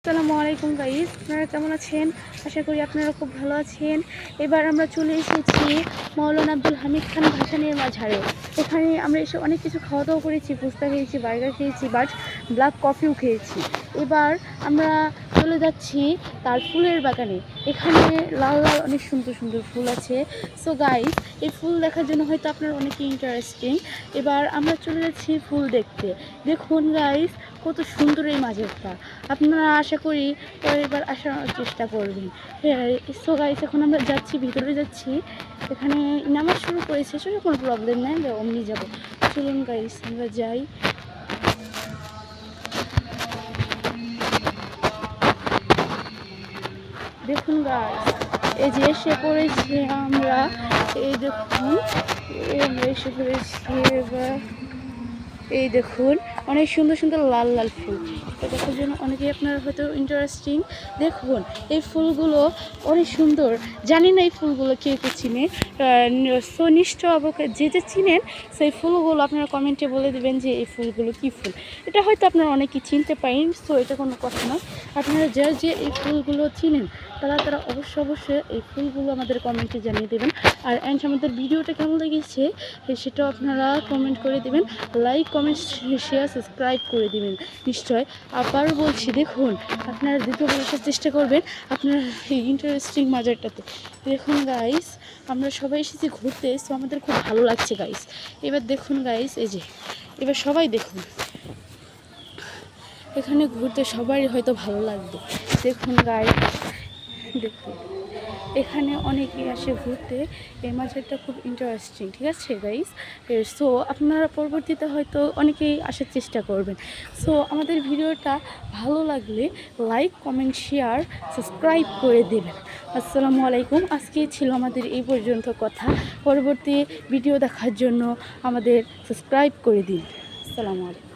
আসসালামু আলাইকুম গাইস, আপনারা কেমন আছেন? আশা করি আপনারা খুব ভালো আছেন। এবার আমরা চলে এসেছি মাওলানা আব্দুল হামিদ খান ভাসানীর মাঝারে। এখানে আমরা এসে অনেক কিছু খাওয়া দাওয়া করেছি, ফুচকা খেয়েছি, বার্গার খেয়েছি, বাট ব্ল্যাক কফিও খেয়েছি। এবার আমরা চলে যাচ্ছি তার ফুলের বাগানে। এখানে লাল লাল অনেক সুন্দর সুন্দর ফুল আছে। সো গাইস, এই ফুল দেখার জন্য হয়তো আপনার অনেকই ইন্টারেস্টিং। এবার আমরা চলে যাচ্ছি ফুল দেখতে। দেখুন গাইস, কত সুন্দর এই মাঝেরটা। আপনারা আশা করি এবার আসার চেষ্টা করবেন। সো গাইস, এখন আমরা যাচ্ছি, ভিতরে যাচ্ছি। এখানে নামাজ শুরু করেছে, সেটা কোনো প্রবলেম নেই, অমনি যাবো। চলুন গাইস, আমরা যাই। দেখুন গাইস, এই যে এসে পড়েছি আমরা। এই দেখুন, আমরা এসে পড়েছি। এবার এই দেখুন, অনেক সুন্দর সুন্দর লাল লাল ফুল। এটা দেখার জন্য অনেকেই আপনার হয়তো ইন্টারেস্টিং। দেখুন এই ফুলগুলো অনেক সুন্দর। জানি না এই ফুলগুলো কে কে চিনে। সো নিশ্চয় অবশ্যই যে চিনেন সেই ফুলগুলো আপনারা কমেন্টে বলে দেবেন যে এই ফুলগুলো কী ফুল। এটা হয়তো আপনারা অনেকেই চিনতে পারেন, সো এটা কোনো কথা নয়। আপনারা যে এই ফুলগুলো চিনেন তারা অবশ্যই এই ফুলগুলো আমাদের কমেন্টে জানিয়ে দেবেন। আর আমাদের ভিডিওটা কেমন লেগেছে সেটাও আপনারা কমেন্ট করে দেবেন। লাইক, কমেন্ট, শেয়ার, সাবস্ক্রাইব করে দেবেন নিশ্চয়। আবার বলছি, দেখুন আপনারা দ্বিতীয়বার আসার চেষ্টা করবেন আপনার এই ইন্টারেস্টিং মাজারটাতে। দেখুন গাইস, আমরা সবাই এসেছি ঘুরতে, সো আমাদের খুব ভালো লাগছে গাইস। এবার দেখুন গাইস, এই যে এবার সবাই দেখুন, এখানে ঘুরতে সবারই হয়তো ভালো লাগবে। দেখুন গাইস, দেখুন এখানে অনেকেই আসে ঘুরতে। এই মাজারটা খুব ইন্টারেস্টিং, ঠিক আছে গাইস। সো আপনারা পরবর্তীতে হয়তো অনেকেই আসার চেষ্টা করবেন। সো আমাদের ভিডিওটা ভালো লাগলে লাইক, কমেন্ট, শেয়ার, সাবস্ক্রাইব করে দেবেন। আসসালামু আলাইকুম। আজকে ছিল আমাদের এই পর্যন্ত কথা। পরবর্তী ভিডিও দেখার জন্য আমাদের সাবস্ক্রাইব করে দিন। আসসালামু আলাইকুম।